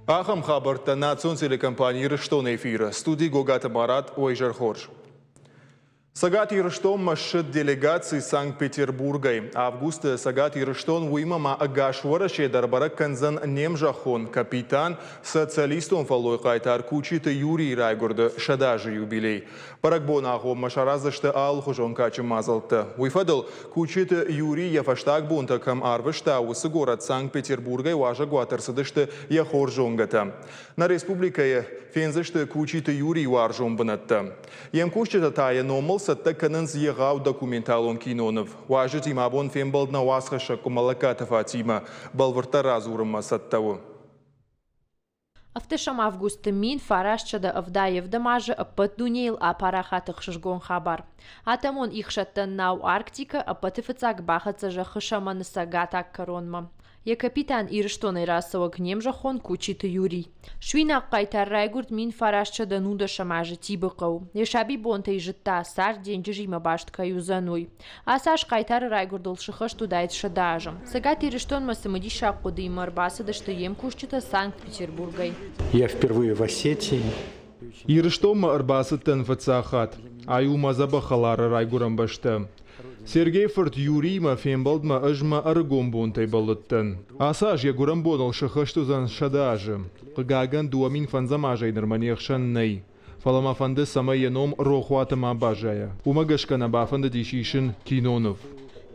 Ахам хабарта национ телекомпании «Рыштон» эфира. Студии Гогата Марат, Ойжар Хорж. Сагат Ирыштон машит делегации Санкт-Петербурга. Августа Сагат Ирыштон уймама агашвараше дарбара канзан немжахон капитан социалистон фалой кайтар кучиты Юрий Райгурда шадажи юбилей. Парагбон ахом машаразашты ал хужон качым мазалты. Уйфадал кучиты Юрий яфаштаг бунтакам арвышта усы город Санкт-Петербурга и важа гуатарсыдышты яхоржонгата. На республикае фензышты кучиты Юрий варжон бынатты. Емкушчита тая номал сатта канынз егау документалон кинонов. Важы тимабон фембалдна васхаша кумалаката Фатима балварта разурыма саттаву. Автышам августа мин фарашчада авдаев дамажы аппат дунейл апарахатых шышгон хабар. Атамон их шаттан нау Арктика аппатыфыцак бахаца жахышаманы сагатак коронма. Я капитан Ирыштон расовок немжахон кучиты Юрий. Швина кайтар Райгурд мин фарашчада нуда шамажы тибыкау. Ешаби бонта и житта сар деньжима баштка юзануй. Асаш кайтар Райгурдул шихаш тудайт шадажам. Сагат Ирыштон масамади шакуды и марбаса да что ем кушчита Санкт-Петербургой. Я впервые в Осетии. Ирыштон арбасыттан фацахат. Аюма забахалара Райгурам башта. Сергей Форт Юрийма фембалдма ажма аргом бонтай балыттан. Асаж ягурам бонал шахаштузан шадажы. Кыгаган дуамин фанзамажай норманехшан ней. Фалама фанды самайеном рохуатама бажая. Умагашкана бафанда дишишин кинонов.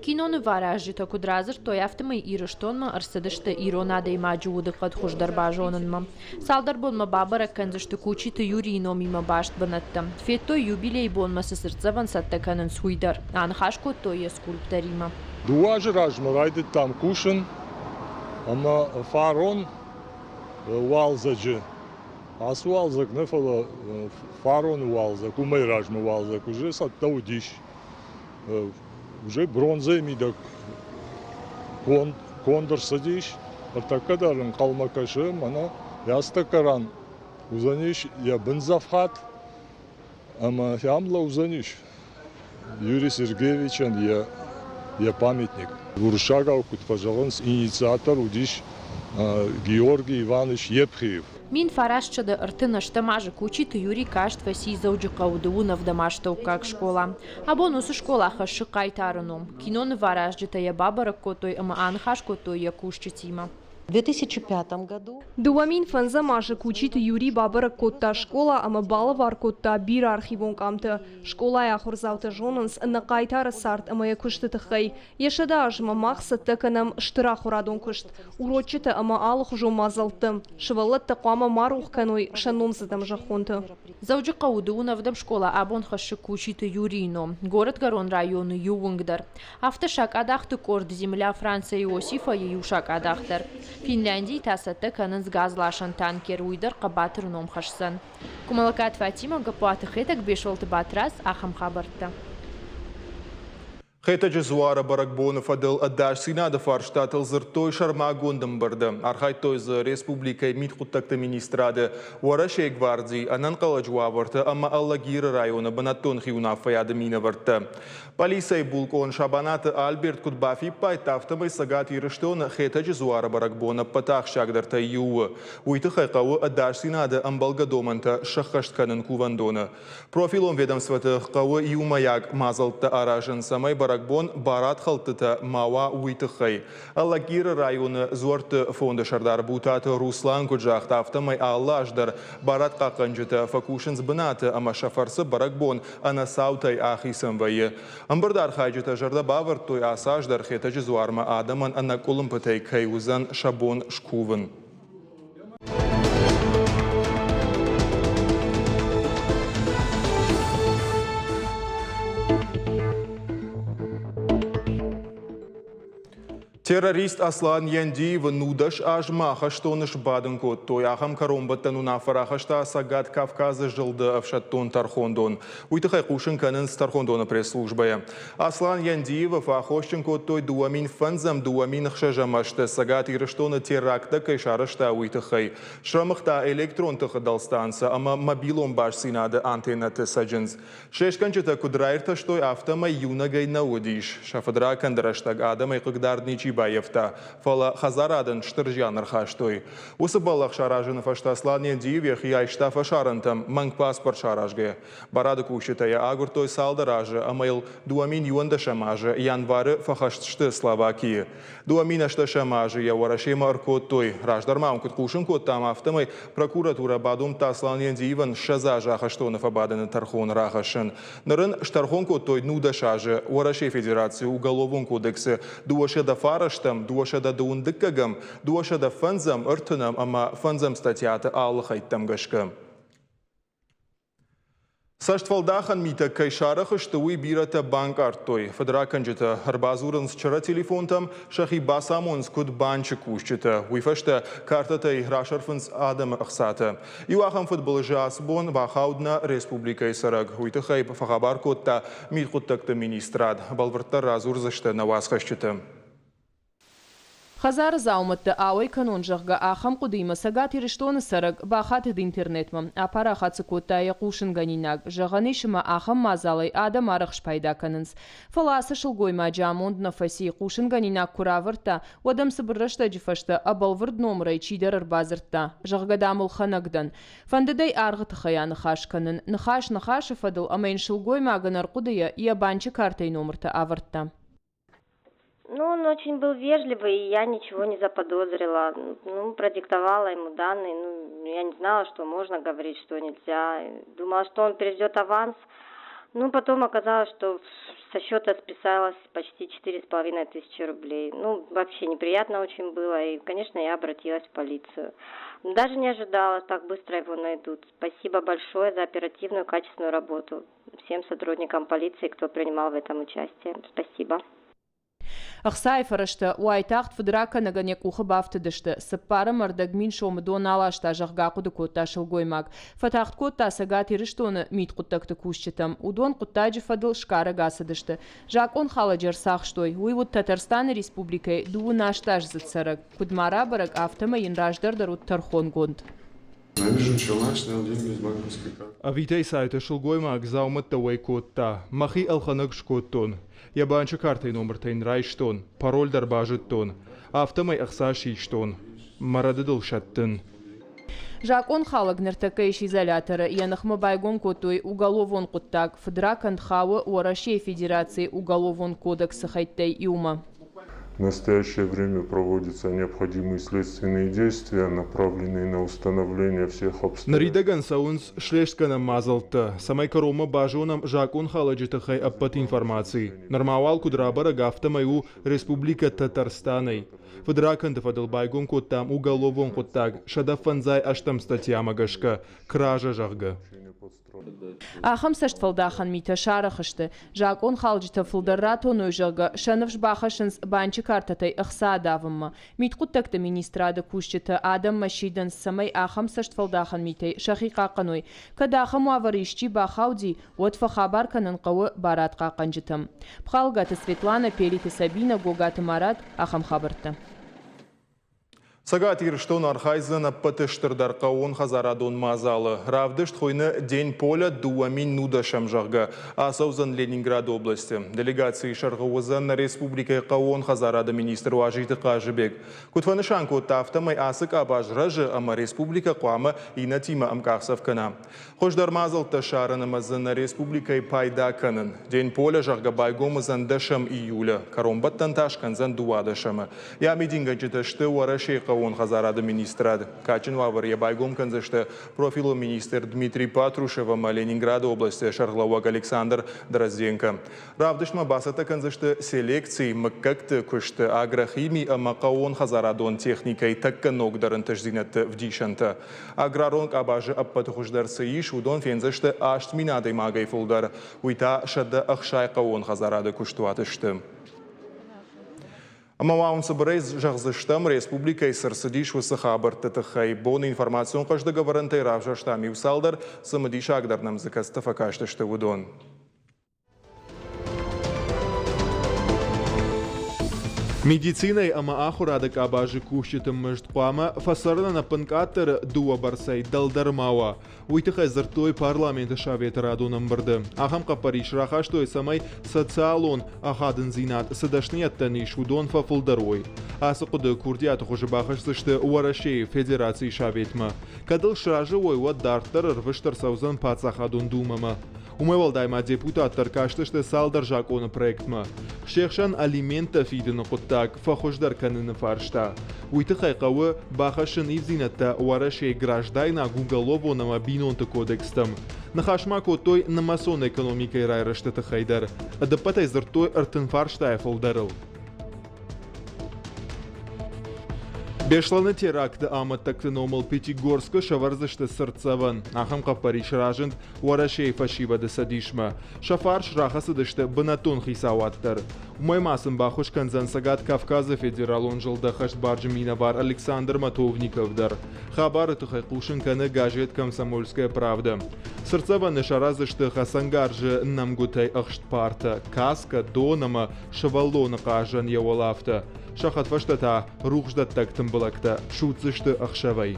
Киноны варажи то кудразыр то яфтымы Ирыштонма арсыдышты иронада имаджу удықат хуждарбажонынма. Салдар болма бабара канзышты кучиты Юрий номима башт банатта. Фетто юбилей болма сысырцаван саттаканын суйдар. Анхашко то е скульпторима. Дуажы ражма райды там кушын, ама фарон валзаджы. Ас валзак нефала фарон валзак, умай ражма валзак, уже саттау диш. Уже бронза мидак кондор садиш, артакадарın kalmakaşı mana yastakaran uzanış ya benzafhat ama ямла uzanış Юрий Сергеевич я памятник. Вуршагов, пожалуйста, инициатор удиш Георгий Иванович Епхиев. Мин фарашчада артынашта мажы кучиты Юрий кашт васи зауджика удуунав дамашта как школа. А бонусу школа хаши кайтарыном. Киноны варажджита я бабара котой, ама анхаш котой я кушчитима. В 2005 году Дуамин фанза мажа кучит Юрий Бабара котта школа, ама балавар котта бир архивон камты. Школа я хорзаута жонанс на кайтара сарт, ама я кушты тахай. Ешада ажма махсат таканам штыра хорадон кушт. Урочита ама алых жо мазалтым. Шывалат таквама марух каной шаном задам жахонты. Зауджика удуунав дам школа абон хаши кучиты Юрино. Город Гарон районы Ювангдар. Автошак адахты корд земля Франция Иосифа и юшак адахтар. Финляндии тасатта канынс газлашан танкер уйдар қабатыр ном хашсан. Кумалакат Фатима гапуаты хетак бешолты батрас ахам хабарта. Хетаджи зуара баракбонов адыл адаш синада фарштатыл зыртой шарма гондым барды. Архайтой за республикой митхуттакты министрады Уарашей гвардии анан каладжуаварты, ама Аллагира района банаттон хиуна фаяды мина варты. Полисай булкон шабанаты Альберт Кудбафи пайтафтамай Сагат Ирыштон хетаджи зуара баракбона патах шагдарта юы. Уйты хайкавы адаш синада амбалгадоманта шахаштканын кувандона. Профилом ведомстваты кавы юмаяк мазалты аражын самай баракбон барат халтыта мава уйтыхай. Аллагира районы зуарты фонды шардар бутаты Руслан Куджахта автомай аллаждар барат каканжыта факушынс бынаты ама шафарсы баракбон анасаутай ахисамвайы. Амбардар хайджыта жарда бавар той асаждар хетажы зуарма адаман анакулым пытай кайузан шабон шкувын. Террорист Аслан Яндиев нудаш ажма хаштоныш бадынко той ахам каромбаттану нафара хашта Сагат Кавказы жылды авшаттон Тархондон. Уйтыхай кушын канын Тархондона пресс-службая. Аслан Яндиев ахощенко той дуамин фанзам дуамин хшажамашты Сагат Ирыштона теракта кайшарышта уйтыхай. Шрамыхта электрон тыхыдалстанса, ама мобилон баш синады антеннаты саджинз. Шешканчыта кудрайрта штой автома юнагай наудиш. Шафадра кандараштаг адамай кыгдарничи Бейбаевта. Фала Хазарадан Штыржяныр хаштой. Усы балах шаражын фаштаслания дивех и айштафа шарантам манг паспорт шаражге. Барады кушитая агуртой салдаражы амайл 2 миллион шамажы январы фахаштшты Словакии. 2 миллион шамажы я варашема аркоттой. Раждармам куткушин коттам автомой прокуратура бадум таслания диван шаза жахаштонов абаданы тархон рахашын. Нырын штархон коттой нуда шажы вараше федерации уголовон кодексы дуашеда фараштам, дуашеда дундыккагам, дуашеда фанзам ыртынам, ама фанзам статьяты аллахайттам гашкам. Саштвалдахан мита кайшарах штуи бирата банк артой. Федраканджита арбазуран вчера телефонтам шахи басамон скуд банчи кушчита. Уйфашта картата и грашарфанс адам ахсата. Юахам футболжас бон вахаудна республика Исараг. Уйтахай фахабар котта миткуттакта министрад. Балварта разурзашта навасхашчита. Хазар зауматты ауай канонжағға ахам құдыйма сагат ириштоны сараг бахаты интернетма. Апара хатсы коттайы қушын ганинаг. Жағаны шыма ахам мазалай адам арықш пайда канынс. Фаласы шылгойма жамонд нафаси қушын ганинаг куравырта, одам сыбыррашта жифашта абалвырд номрай чидар арбазырта. Жағгадамыл ханагдан. Фандыдай арғыты хаяны хаш канын. Нахаш фадыл амайн шылгойма аганар құдыя ябанчы картай номрта авыртта. Ну, он очень был вежливый, и я ничего не заподозрила. Ну, продиктовала ему данные. Ну, я не знала, что можно говорить, что нельзя. Думала, что он переведет аванс. Ну, потом оказалось, что со счета списалось почти 4500 рублей. Ну, вообще неприятно очень было. И, конечно, я обратилась в полицию. Даже не ожидала, так быстро его найдут. Спасибо большое за оперативную, качественную работу. Всем сотрудникам полиции, кто принимал в этом участие. Спасибо. Ахсай фарашта уайтахт федрака наганек ухы бафтыдышты. Сыппары мардагмин шомы доналашта жағға құды котта шылгоймаг. Фатахт котта сагат ириштоны мит құттақты кушчетам. Удон құттайжы фадыл шкары гасыдышты. Жак он халаджар сақштой. Уйвуд Татарстан республикай дуы наштаж зыцарак. Кудмара барак автома янраждар от тархон гонд. Авитей сайта шылгоймаг зауматта уайкотта. Махи алханак шкоттон. Ябанчы картай номертайн райштон, пароль дарбажыттон, автомай ахсашиштон, марадыдыл шаттын. Жак он халаг нертакаиш изолятора, янахма байгон котой уголовон куттак, федракан хауы уарашей федерации уголовон кодекса хайттай иума. В настоящее время проводятся необходимые следственные действия, направленные на установление всех обстоятельств. Наридаган саунс шлешкана мазалта. Самай карома бажонам жакон халаджитахай аппат информации. Нормавал кудрабара гафтамаю Республика Татарстанай. Федракан дефадал байгон коттам уголовон коттаг. Шадафанзай аштам статья магашка. Кража жахга. Ахам саштфалдахан мита шарахышты. Жак он халджита фылдаррато нойжага. Шанавш бахашынс банчы картатай ахса давымма. Мит құттакты министрады кушчыты адам машидан самай ахам саштфалдахан митай шахи қақаной. Када ахам аваришчи бахауди отфа хабар канын қауы барат қақанжытым. Пхалгаты Светлана, Пелиты Сабина, Гогаты Марат, ахам хабарты. Сагат ирштон архайзан аппатыштырдар қауын хазарадон мазалы. Равдышт хойны день поля 2000 нуда шамжағға. Асаузан Ленинград области. Делегации шарғауызан на республика қауын хазарады министр Уажиты Қажыбек. Кутванышан котта автомай асык абажражы, ама республика қуамы ина тима амкақсав кана. Хождар мазал ташарынымызын на республикай пайда канын. День поля жағға байгомызан дашам июля. Каромбаттан ташканзан дуадашамы. Ями дингачытышты уарашей он хазарады министрады. Качин вавар ебайгом канзашты профилу министр Дмитрий Патрушева Ленинград области шарглауак Александр Дрозденко. Равдышма басата канзашты селекции маккакты кушты агрохимий амакаон хазарадон техникой такканок дарын тажзинатты вдишанты. Аграронг абажы аппатухуждарсы иш удон фензашты аштминады магай фулдар. Уйта шадда ахшай каон хазарады куштуатышты. Амауын сыбырайз жағзыштам республика Исарсыдиш высы хабарты тұхай. Бон информацион қажды ғаварантай равжаштам юсалдар сымыдиш ағдарнам зікасты факаштышты удон. Медицинай ама ахурадак абажи кушчитым мыждқуама фасарна на панкатер дуа барсай далдармауа. Уйтыхай зыртой парламенты шаветы радуным барды. Ахам қапариш рахаштой самай социалон ахадын зинат садашнияттаны шудон фафылдарой. Асы құды курдият хужы бақышсышты уарашей федерации шаветма. Кадыл шражы ойуа дарттар рвыштар саузан пацахадун думама. Умевалдайма депутаттар каштышты салдар жаконы проектма. Шехшан алимента фидыны құттак фахождар каныны фаршта. Уйтыхай қауы бақашын ивзинатта уарашей граждайна гуголовонама бинонты кодекстам. Нахашма той на масон экономикой райрышты тахайдар. Адапатай зыртой артын фарштай фолдарыл. Бешланы теракты аматтакты номал Пятигорска шаварзышты сырцаван. Ахам қапариш ражынд уарашей фашивады садишма. Шафар шрахасыдышты банатон хисауаттар. Умаймасын бахуш канзан сагат Кавказа федералон жылда хашт баржы миновар Александр Матовниковдар. Хабары тухай кушын каны газет «Комсомольская правда». Сырцаваны шаразышты хасангаржы намгутай ахшт парта. Каска, донама, шаваллоны қажан явалафта. Шахат фаштата рухждат тактым балакта шутзышты ахшавай.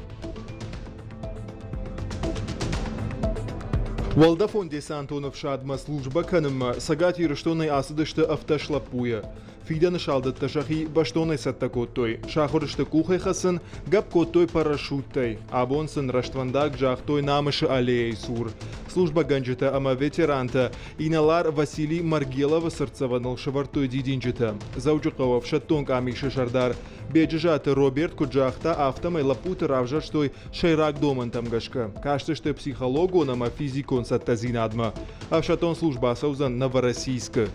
Валда фондеса Антонов шадма служба каныма сагати рыштоной асыдышты автошлапуя. Фиданы шалдатта шахи баштоной саттакоттой. Шахурышты кухай хасын габкоттой парашюттай. Абонсын раштвандак жахтой намышы аллеей сур. Служба ганджита ама ветеранта. Иналар Василий Маргелова сырцаваныл шавартой дидинджита. Заучукова шаттонг амиши шардар. Беджижаты Роберт Куджахта автомай лапуты равжаштой шайрак домантам гашка. Каштышты психологу нама физикон саттазинадма. Авшатон служба саузан Новороссийска.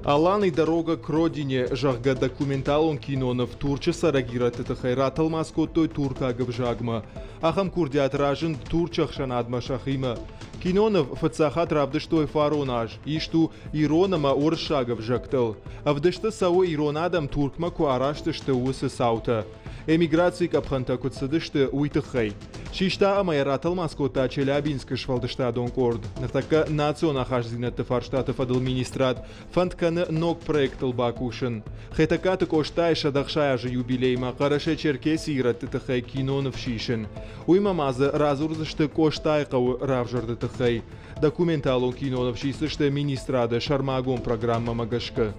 Алан и дорога к родине жахга документалон кинонов Турча сарагираты тахайратал маскоттой турка гавжагма. Ахам курдиат ражен турчах шанадма шахима. Кинонов фацахат равдыштой фаронаж, ишту иронама оршагов жактал. А вдышта сао иронадам туркма куараштышты усы саута. Эмиграции капханта куцадышты уйтыхай. Шишта амайратал маскота Челябинска швалдышта донкорд. Натака национа хажзинатты фарштаты администрат. Фантканы ног проектал бакушин. Хетакаты коштай шадахшая же юбилейма. Караше Черкесии ираты тахай кинонов шишин. Уймамазы разурзышты коштай кау равжарды тахай. Документалон кинонов шисышты министрады шармагон программа магашка.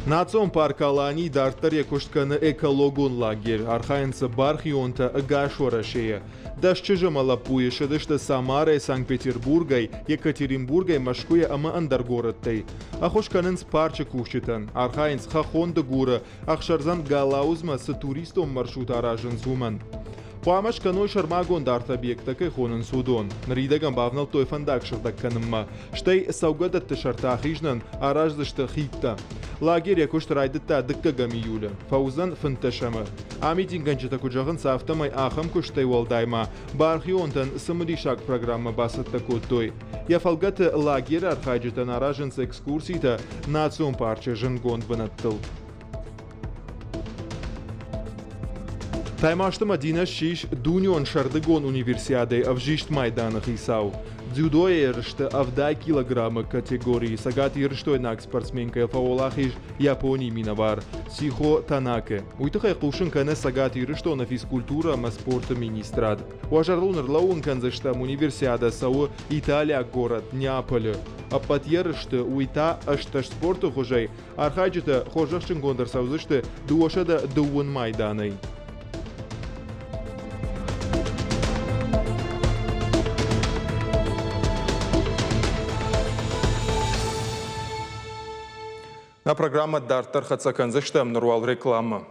Национ парк Алани дарттар якуштканы экологон лагерь. Архаинца Бархионта Гашорашея. Дашчыжы малапуе шыдышты Самарой, Санкт-Петербургай, Екатеринбургай, Машкуя ама Андаргородтай. Ахошканынс парчы кушчитан. Архаинц Хахонда гура. Ахшарзан Галаузма с туристом маршрут аражын зуман. Пуамаш каной шармагон дарт объекта кайхонын судон. Нридаган бавнал той фандак шырдак канымма. Штай саугадатты шарта хижнан араждышты хитта. Лагерь якушт райдытта дыккагам июля. Фаузан фынташамы. Амитинганчыта куджағын сафтамай ахам куштай валдайма. Бархионтан самыришак программа басытта куттой. Яфалгаты лагерь архайджытан аражынс экскурсийта национ парчы жынгон бынаттыл. Таймашты Мадина шиш дуньон шардыгон универсиадой авжишт майданах исау. Дзюдо ершты авдай килограммы категории сагат ерштой нак спортсменка фаолахиш Японии миновар Сихо Танаке. Уйтыхай кушын кане сагат ершто на физкультура ма спорта министрад. Уажарлунер лаун канзаштам универсиада сау Италия город Неаполь. А под ершты уйта ашташ спорту хожай архайджыта хожашчын гондар саузышты дуошада дуун майданой. На программа Дартар Хацаканзыштам Нурвал реклама.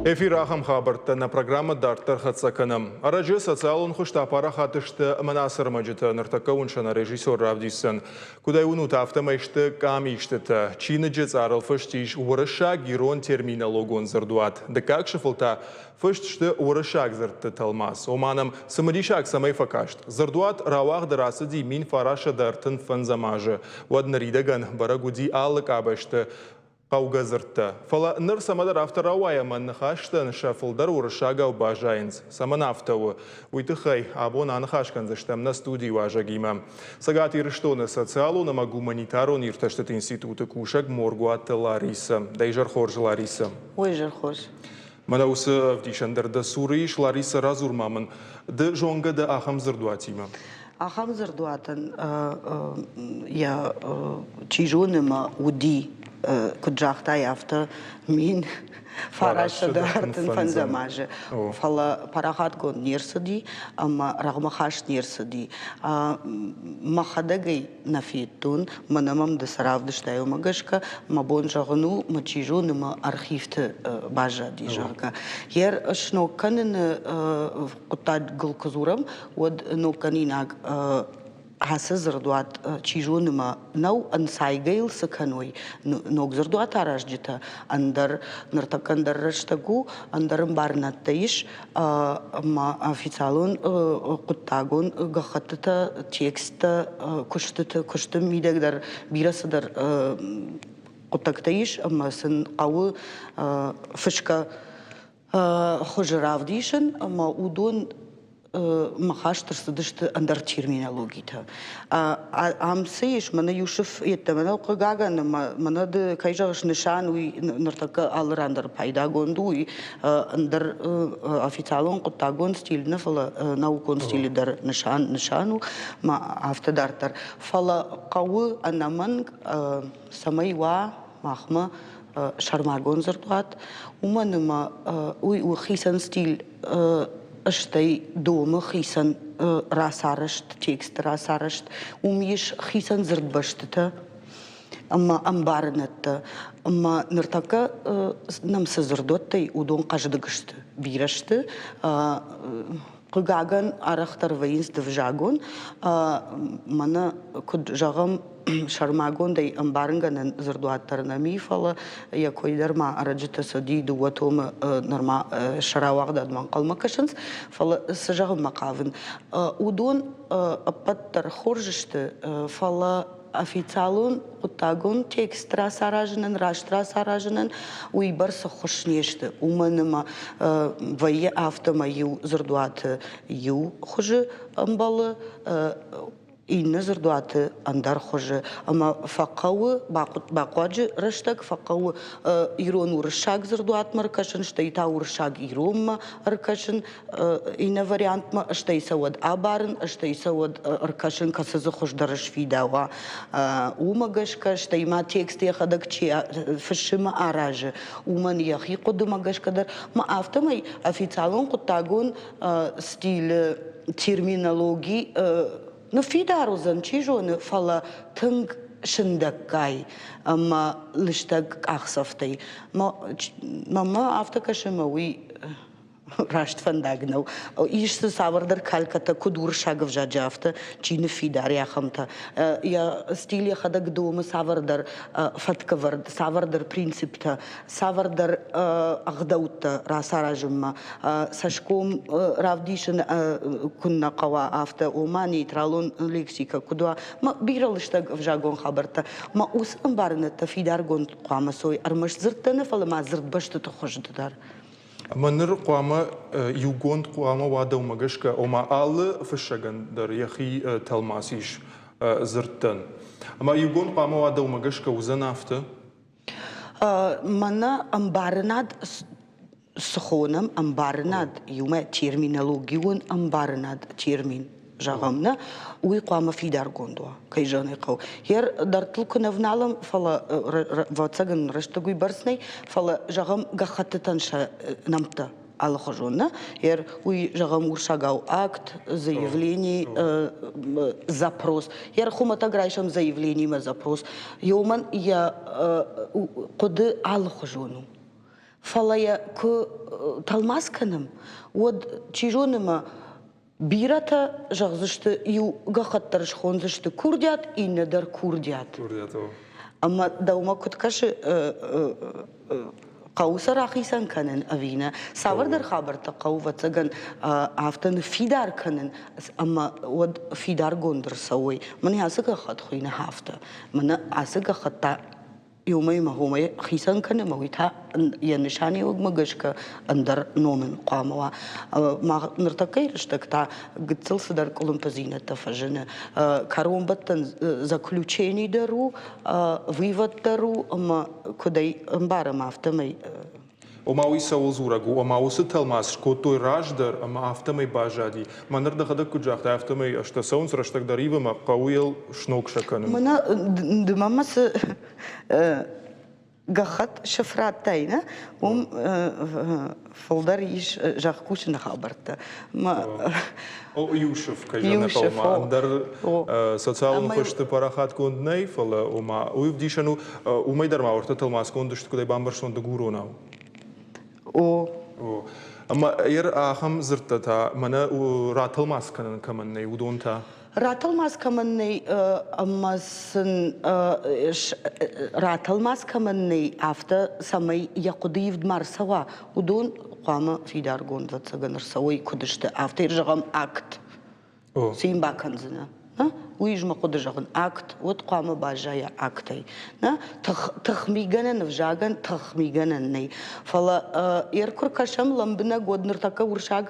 Эфир ахам хабарта на программа Дартар Хацаканам. Араджы социалон хушта пара хатышты манасыр маджыта ныртака уншана режиссер Равдисан. Кудай унут автомайшты камиштыта. Чины джец арал фыштиш урыша гирон терминологон зардуат. Да как шифлта фыштышты урышак зардты талмас. Оманам самадишак самай факашт. Зардуат равах дарасыди мин фараша дартын фанзамажы. Ваднаридаган барагуди аллык абашты. Qawgazırtı. Fala nır samadar aftarawaya manıxaştı nışafıldar uğraşaga u bajayınız. Saman aftavu. Uytıxay abon anıxaşkan zıştamna studi vaja gimam. Sagat irıştonu социалу нама гуманитару нирташтат институты кушак моргуатты Лариса. Дайжар хорж Лариса. Ой, жар хош. Мана усы вдишандырда суриш Лариса разурмамын. Ды жонга да ахам зырдуатима. Ахам зырдуатын я чижуныма уди куджахта яфта мин фарашада артын фанзамажы. Фала парахат гон нерсыди, ама рагмахаш нерсыди. Махадагай нафиеттун, манамам да саравдыштаю магашка, мабон жагыну мачижуныма архивты бажа ди жага. Ер шнокканын кутад гылкызурам, од нокканинаг Хасы зырдуат чижуныма нау ансайгайл саканой, ног зырдуат араждита, андар нартакандар раштагу, андарым барнаттаиш, ма официалун куттагун гахаттыта текста куштым мидегдар бирасыдар куттактаиш, ама сын қауы фышка хожыравдишын, ама удон махаштырсыдышты андар терминологита. Амсыйш, мана юшыф етті, мана оқығаганы, мана ды кайжағыш нышан уй ныртақы алыр андар пайда гонду уй андар официалон құттагон стиліні фала наукон стилідар нышану ма автодартар. Фала қауы анаман самайва махма шармагон зырдуат. Уманыма уй ухисан стиль Аштай дома хисан расарышт, текст расарышт, умеш хисан зырдбаштыта, ама амбарынатта, ама ныртака нам сазырдоттай удон каждыгышты, бирашты, Кыгаган арахтар воинств жагон, мана куд жагам шармагондай амбарынганын зырдуаттарына мифала, якойдарма араджыта сади дуатома норма шаравагдадман калмакашынс, фала сажагам макавын. Удон апаттар хоржышты, фала официалун куттагун текстра саражынын, раштра саражынын уйбарса хошнешті. Уманыма вайе автома ю зырдуаты ю хожы амбалы, инны зырдуаты андар хожы. Ама фақауы бақуаджы раштаг, фақауы ирон урышаг зырдуат маркашын, штайта урышаг иромма аркашын, ина вариантма, штайса вад абарын, штайса вад аркашын касызы хождарыш видава. Умагашка, штайма текст яхадакчи фашима аражы. Уман яхи коды магашкадар. Ма автомай официалон куттагун стиль терминологии но фидарузан чижоны фала тынг шындаккай, ама лыштаг ахсафтай. Мама автокашыма уй рашт фандагнау. Ишсы савардар калката кудур шагов жаджафта, чины фидар яхамта. Я стиле хадак дома савардар фаткавард, савардар принципта, савардар агдаута расаражыма, сашком равдишын кунна кава авто омани тралон лексика кудуа. Ма биралыштаг в жагон хабарта. Ма ус амбарната фидар гон квамасой, армаш зыртаны фала ма зыртбашты тухождыдар. Маныр қуама югонд қуама вада умагашка ома алы фышаган дар яхи талмасиш зырттан. Ама югонд қуама вада умагашка узан афты? Мана амбарнад схонам амбарнад юма терминологион амбарнад термин жағамна уй қуама фидар гондуа кайжаны қау. Хер дартылку навналам фала вацаган раштагуй барснай фала жағам гахаттытанша намта алхожонна. Хер уй жағам уршагау акт, заявление, запрос. Хер хуматаграйшам заявлениема запрос. Йоман я коды алхожону. Фала я к талмасканам од чижоныма бирата жағзышты ю гахаттарыш хонзышты курдят и недар курдят. Ама даума куткаши қауса рахисан канен авина. Савардар хабарта қау вацаган автаны фидар канен, ама од фидар гондыр сауой. Мани асыга хат хуйна хафта. Мани асыга хатта يومي ما هو خيسان كان مويتها ينشاني ومجشك أندر نومن قاموا ما نرتقي رشتكتا قد صدر كلهم بزينة تفجنا كارون بتن заключение дару вывод дару ما كدي مبارم أفتمي Omau Saul Zuragu, Omau Sitelmas, Koto Rajdar, Ama Aftamei Bajadi, Manar da Hada Kujak, Aftamei Ashtasons, Rashtak Dariva, Maqawil, Shnokshakanan. Mana دمامس قخت شفرات تاينا فولدر يش جاكوش نخابرت ما O Yusuf, kažem Palma, Andar socijalno hošte parahat kund nej, fala Oma Uivdishanu, Umajdar Maurta Telmas kundust kudai Bambarson de Guronau. Ama aham zırtata mana ratılmaz kanın kaman ne udonta. Ratılmaz kaman ne amasın ratılmaz kaman ne hafta samay yakudiv marsava udon qama fidar gondat saganır savay kudişte hafta irjagam akt. Sim bakanzına. ويجمع قدرجان أكت وتقام باجايا أكتي تخميجنا نفجاجن تخميجنا ني فلا يركر كشام لمبنا قد نرتكا ورشاق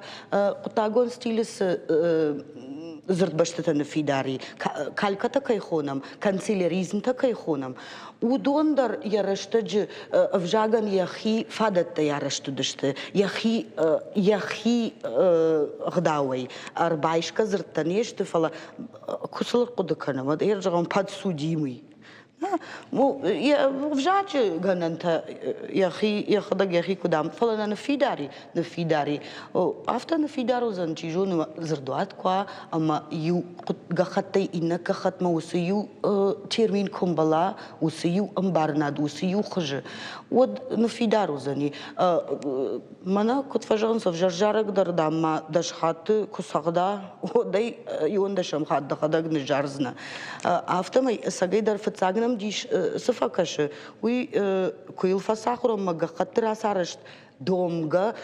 قطاقون ستيلس زرد بشتتن في داري كالكتا كي خونم كانسيليريزم تا كي خونم ودوندر يرشتج افجاغن يخي فادت يرشتدشت يخي غداوي اربايشكا زرتنيشت فلا كسل قدكنا ما يرجعون باد سوديمي مو وفجاج غننت يخدق يخي قدام فلا نفيداري after نفيدارو زنجيجون زردوات كوا اما يو غختي انك ختم وسيو تيرمين كومبلا وسيو امبارناد وسيو خج ود نفيدارو زني مانا كنت فجان سفجرجارك دردام دشخات كسغدا ودي يوندشم خد دخدق نجارزنا after ما سغيدر فتساغنم ديش سفكش وي كويل فساخرو ما غخترا سارشت دومغا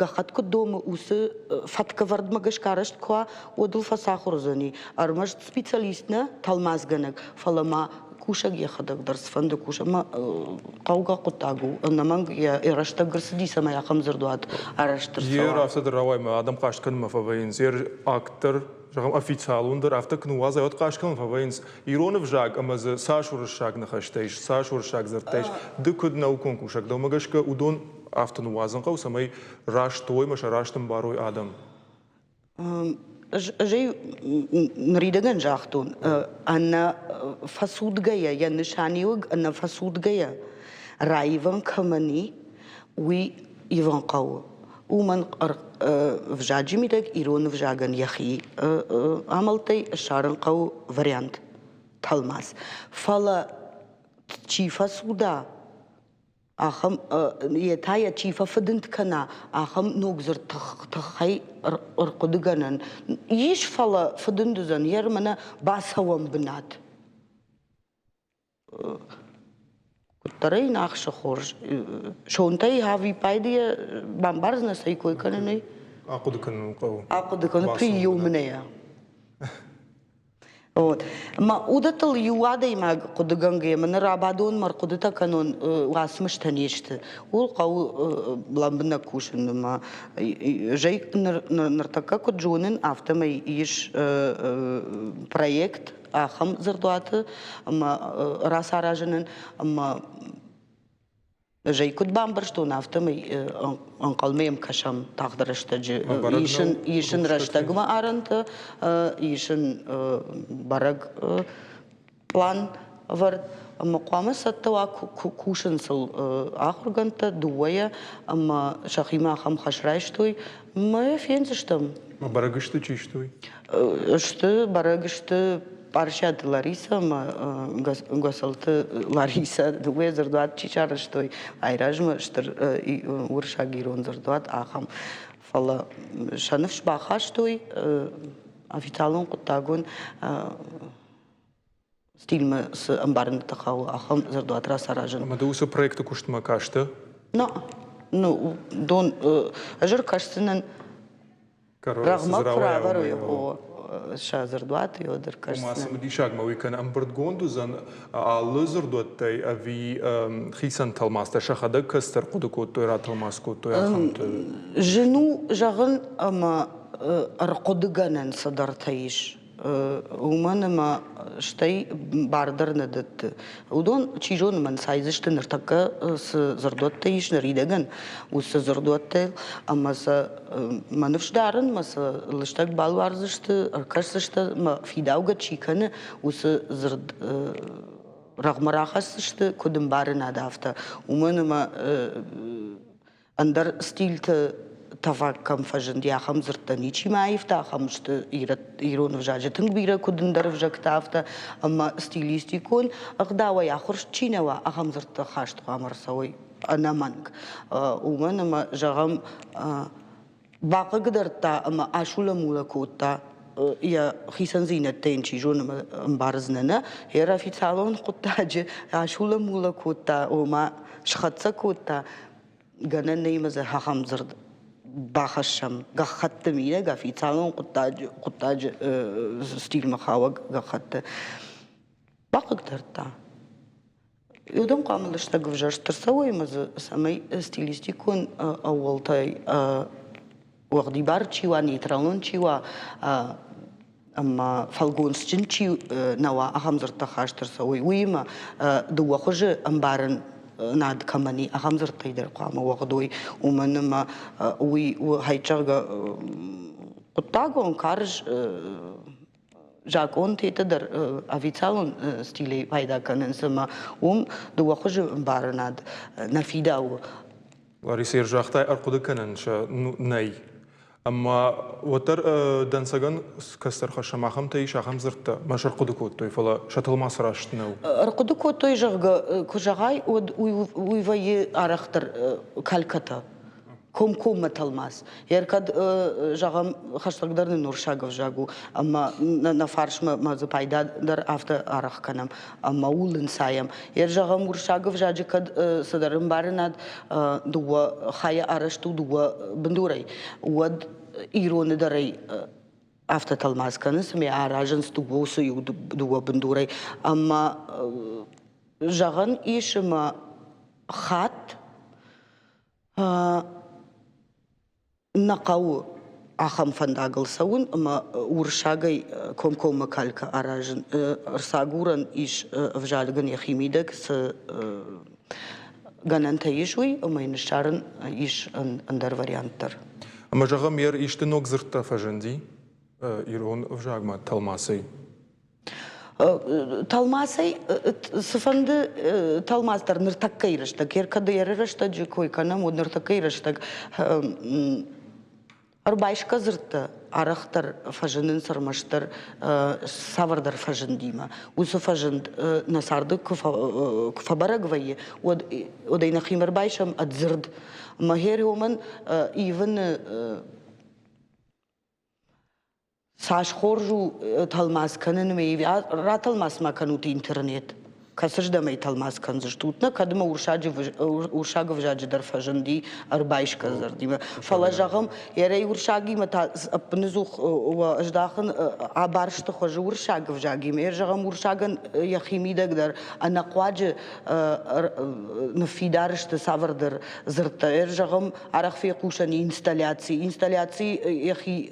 غخت كدوم وس فتك ورد مغش كارشت كوا ودل فساخرو زني ارمش سبيциалистна талмазганак фалама кушаг яхадак дарс фанда куша ма кауга кутагу наманг я ирашта гырсди сама яхам зырдуат араштыр Ер after равай ма адам кашкан ма фавайн зер актер Жагам официал ундер after кнуаза от кашкан фавайнс иронов жаг ама за сашур шаг нахаштейш сашур шаг зертейш дыкуд наукон кушак домагашка удон after нуазан кау самай раштой маша раштам барой адам جاي نريدن جاختون أنا فسود جاية يعني نشانيوج أنا فسود جاية رايفن كماني وي يفن قو ومن فجاجي ميدك إيرون فجاجن يخي عملتي الشارن قو فاريانت تلماس فلا تشيفا سودا أخم يتايا تشيفا فدنت كنا أخم نوجزر تخي أرقدجنن يش فلا فدندزن يرمنا باس هوام بنات ترى ناخش خورج شونتي هافي بايدي بامبارزنا سيكوي كنني أقد كن بريومنيا ما ودتل يوادي ما قد جنجي من رابادون مر قدتا كانون واسمش تنيشت والقو بلامبنا كوشن ما جاي نرتكا كجونن after ما يش проект أخم زردوات ما راس راجنن ما جاي كنت بامبرشتون after ما أنقل ميم كشام تقدرش تجي يشن رشتة ما أرنت يشن برج بلان ورد أما قام ستوا كوشن سل آخر جنت دوية أما شخيمة خم خشرايشتوي ما يفينزشتم ما برجشت تشيشتوي أشت برجشت Паршат Лариса, гасалты Лариса, дуе зардуат чичарыштой, айражма штыр уршагирон зардуат ахам. Фала шаныфш бахаштой, официалон кутагон стильма с амбарн тахау ахам зардуат расаражен. Ма дуса проекта куштма кашта? Ну, дон ажыр каштынын рагма праварой. шазардуат йодер кажется. Умасам дишаг ма уикан амбрд гондузан аллызыр доттай ави хисан талмаста шахада кастер кудукот тойра талмас кот тойрахамт. Жену жагын ама арқодыганан садартаиш. Уманама штай бардыр надат. Удон чижон ман сайзышты ныртака с зардуаттаиш наридаган. Усы зардуаттай амаса манывшдарын маса лыштак балварзышты аркашсышты ма фидауга чиканы усы зырд рагмарахасышты кудым барын адафта. Уманама андар стильты таваккам фажынди ахам зыртта ничи маифта ахам шты ирон вжажы тынгбира кудындар вжактафта ама стилистикон агдава яхурш чинава ахам зыртта хашт амарсавой анаманг уман ама жагам бака гдарта ама ашула мула кота я хисан зинаттен чижон амбарзнана ера официалон коттаджи ашула мула кота ома шхатса кота ганан неймаза хахам зырт бахашам гахатты мире гафицалон куттаж стиль махава гахатты бахактарта юдон камылышта гвжаштырсавой мазы самай стилистикон аволтай вагди барчива нейтралон чива ама фалгонсчин чи нава ахамзырта хаштырсавой уима дуа хуже амбарын над камани ахамзыртайдер қама уағдой уманыма уи хайчарга құттагон карж жакон тетадар официалон стилей пайда канынсыма дуақыжы барынад нафидау. Лариса Ержахтай арқуды канынша най. Amma otar dansagan kastar xaşamaham tayiş aham zırtta. Maş arqudu kottoy fala şatılmas raştınau. Arqudu kottoy jagga kujagay uyvayı araxtır kalkata. Kom matalmaz. Yer kad jagam xaştagdarны Nurshagov jagu. Amma na farşma mazı paydadar afta arax kanam. Amma ulın sayam. Yer jagam Nurshagov jajı kad sadarım barınad duwa xaya araştu duwa binduray. Wad ironi daray afta talmaz kanıs me arajans duwa suyu duwa binduray. Amma jagan işima xat нақау ахам фандагыл саун ама уршагай комкома калька аражын рсагуран иш вжалган яхимидак с гананта ишуй ама иншарын иш андар варианттар. Ама жағам ер ишті ног зыртта фажынди ирон вжагма талмасай. Талмасай sıfandı talmazlar nırtakka irıştak. Yer kada yarırışta jikoy kanam o nırtakka irıştak. Арбайшка зыртты, арақтар фажынын сырмаштар, савардар фажын дейма. Усы фажын насарды куфабарагвайы, одайна химарбайшам адзырд. Махер оман ивен саш хоржу талмаз канын мейви, раталмаз маканут интернет. Касыждамай талмаз канзыштутна, кадыма уршагов жаджидар фажынди арбайшка зырдима. Фала жағым, ерей уршагима апнызух аждахын абаршты хожы уршагов жагима. Ер жағым уршаган яхимидагдар анақуаджы нафидарышты савардар зыртта. Ер жағым арахфе кушани инсталляции. Инсталляции яхи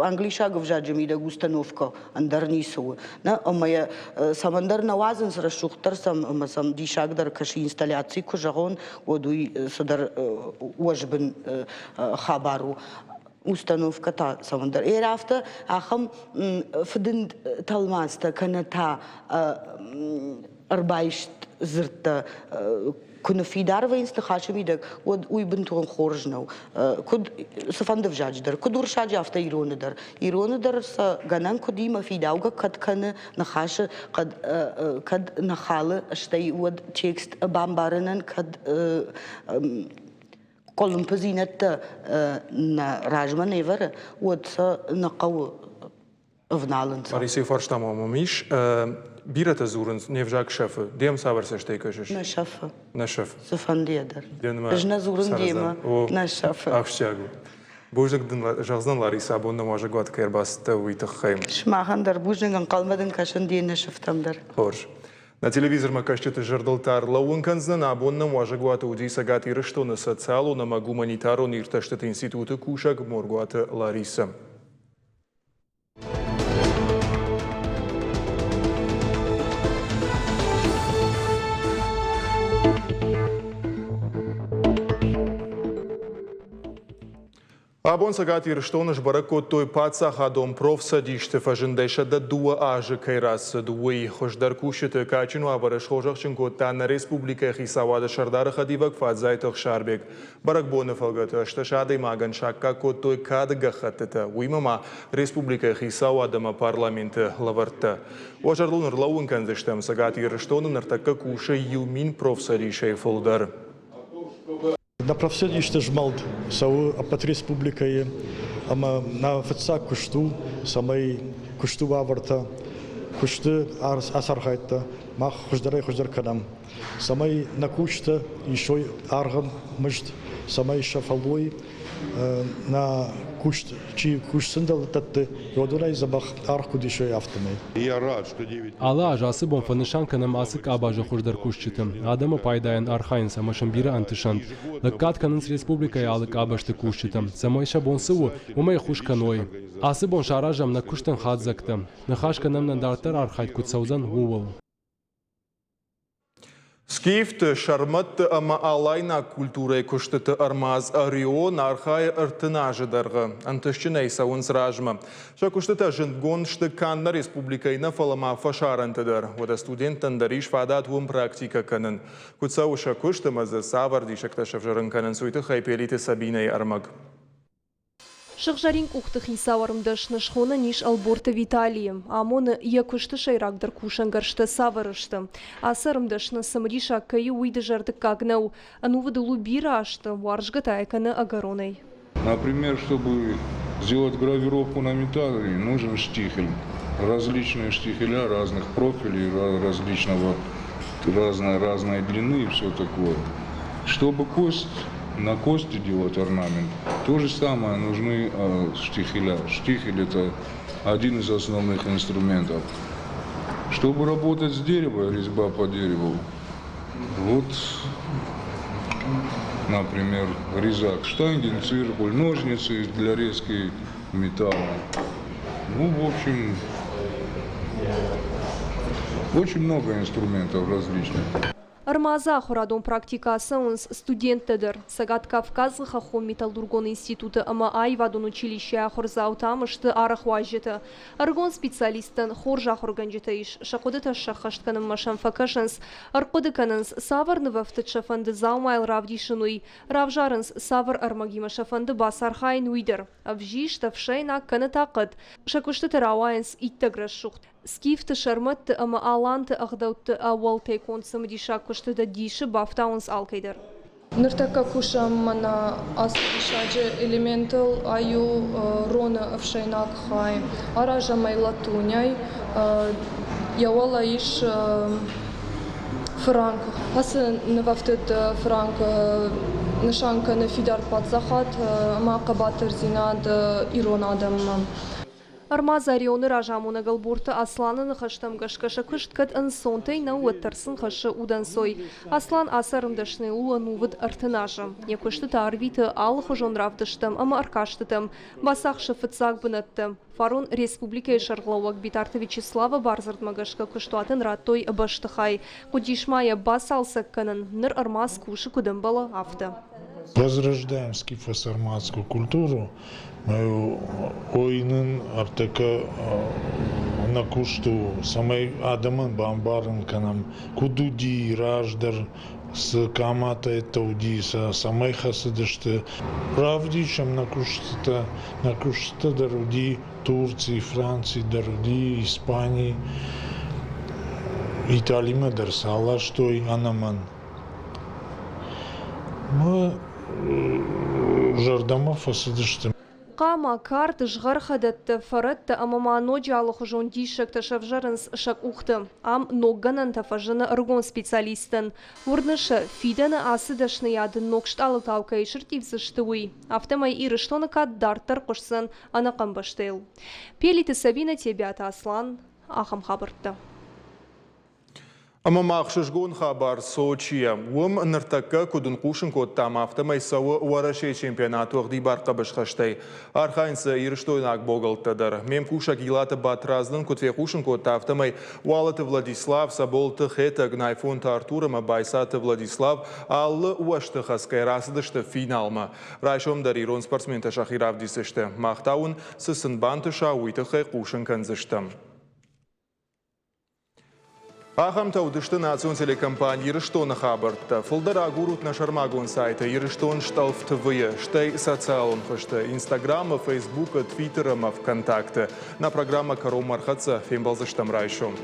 англишагов жаджимидаг установка андарнисуы. Амая самандар навазын сырашух Тарсам масам дишагдар каши инсталляции кужагон одуй садар уажбен хабару установка та самандар. Эрафта ахам фдин талмаста каната арбайшт зырта كنا في دارة ينستخاش ميدك ود ويبنتون خورجناو كد سفند في جاج در كدور شاج أفتا يرون در يرون در س جنان كديما في داوجا قد كنا نخاش قد نخاله اشتي ود تكست بامبارنن قد كلهم بزينة راجما نيفر ود س نقو افنالن. Marisi farstama mamish birata zurun nevjak shefe dem saber se shtekesh. Na shefe. Na shefe. Sefandi der. Jna zurun dema na shefe. Afshagu. Bujnagdan жағзан Лариса абонна може год кайрбасты уйтыққайм. Шмағандар бұжыңын қалмадың қашын дейіні шыфтамдар. Хорш. На телевизор макашчеты жырдылтар лауынканзны на абонна може год удиса гат ирыштоны социалу на гуманитару нирташтыт институты кушак моргуаты Лариса. Абон сагат ирштоныш баракот той пацах адом профсадишты фажындайша да дуа ажы кайрас дуай хождар кушыты качину аварыш хожақчын коттан республика хисавады шардары хадивак фадзайтық шарбек. Барак боны фалгаты ашташады маган шакка кот той кадыга хаттыты. Уймама республика хисавадыма парламенты лаварты. Ожарлуныр лауынканзыштым сагат ирштонын артакка кушы юмин профсадишай фолдар. На профсъюзище жмалт сау апат республикае, ама на фатса кушту, самай кушту ваварта, кушты асархайта, мах хуждар канам. Самай на кушта еще арган мышт, самай шафалой на кушт, чи кушт сындал татты, родурай забах арку дишой автомей. Я рад, что 9. Ала ажасы бом фанышанканым асык абажы хуждар кушчытым. Адамы пайдаян архайн самашын биры антышан. Лыккатканынс республикая алык абашты кушчытым. Самайша бон сыву умай хушканой. Асы бон шаражам на куштын хадзактым. Нахашканым нандартар архайт кутсаузан увыл. Скифт шармат ама алайна культурой куштыты армаз арио нархай артынажы дарғы. Антышчынай сауын сражма. Ша куштыта жындгон штыканна республикайна фалама фашарантыдар. Вода студенттан дариш фадат вум практика канын. Кутсау ша куштымазы саварди шакташав жарын канын суйты хайпелиты Сабинай армаг. Шықжарин уқтық исауарымдышны шхона ниш алборты Виталием, амоны якушты шайрагдыр кушангаршты саварышты. Асарымдышны самриша кайы уйды жарды кагнау, анувадылу бира ашты, варжгата айканы агаронай. Например, чтобы сделать гравировку на металле, нужен штихель. Различные штихеля разных профилей, разной длины и все такое. Чтобы на кости делать орнамент, то же самое нужны штихеля. Штихель — это один из основных инструментов. Чтобы работать с дерева, резьба по дереву, вот, например, резак, штангель, циркуль, ножницы для резки металла. Ну, в общем, очень много инструментов различных. Армаза хорадон практикасы онс студенттедер. Сагат Кавказы хахом металлургон институты ама айвадон училище хорзаутамышты арахважеты. Аргон специалистын хоржа хорганжеты иш. Шакодыта шахаштканым машан факашанс. Аркодыканынс саварны вафтыт шафанды заумайл равдишынуй. Равжарынс савар армагима шафанды басархайн уйдер. Авжиш тавшайна каны тақыд. Шакуштыты рауайынс иттаграш шухт. Скифты шарматты ама аланты ағдаутты ауал тайкон самдиша кушты да диши бафтаунс алкайдер. Ныртака кушам мана асдишаджи элементал аю рона авшайнак хай. Аража май латуняй. Явала иш франк. Асы навафтыт франк нышанка на фидар падзахат. Мақабатыр зинад иронадам. Армаза арионы ражамуна галбурты асланын хаштам гашкаша кышткат ансонтай на уаттарсын хашы удансой. Аслан асарымдашны улан увыд артынажы. Якушты тарвиты алых жонравдыштым, ама аркаштытым. Басақшы фытсак бынаттым. Фарун республика шарглауак битарты Вячеслава барзардмагашка кыштуатын раттой баштыхай. Кудишмая басалсак канын ныр армаз кушы кудымбала авто. Возрождаем скифо-сарматскую культуру. Ойнын артыка на кушту самай адамын бамбарын канам кудуди раждар с камата тауди са самай хасыдышты правдичам на кушта даруди Турции, Франции, даруди Испании, Италима дарсала что и анаман. Мы жардама фасыдышты. Қама карт жғарқадатты фарытты амама ноджалық жон дишек ташавжарынс шак ухты. Ам ногганан тафажыны ыргон специалистын. Урнышы фиданы асыдашны ядын нокшталы таукай шыртивзыштыуи. Автомай ирыштоны каддартыр құшсын анақам баштыл. Пелиті Сабина Тебята Аслан, Ахам Хабыртты. Ама мақшышгон хабар Сочия. Уым ныртакка кудын қушын коттам автомай сауы уарашей чемпионату ғди барқа бішқаштай. Архайнсы ирыштойнак боғылттыдыр. Мем куша гилаты батраздың күтве қушын котта автомай уалаты Владислав, саболты хета гнайфонты Артурыма байсаты Владислав, аллы уашты хаскай расыдышты финалма. Райшомдар ирон спортсменті Шахирав дисішті. Мақтауын сысын бантыша уйтықай қушын канзыштым. Ахамта удышты национ телекомпания Ирыштона хабарта. Фулдар агурут на шармагон сайта Ирыштон шталф ТВ, штай социалон хышты, Инстаграма, Фейсбука, Твиттера, ВКонтакте. На программа Каро Мархаца, Фембалзыштам Райшом.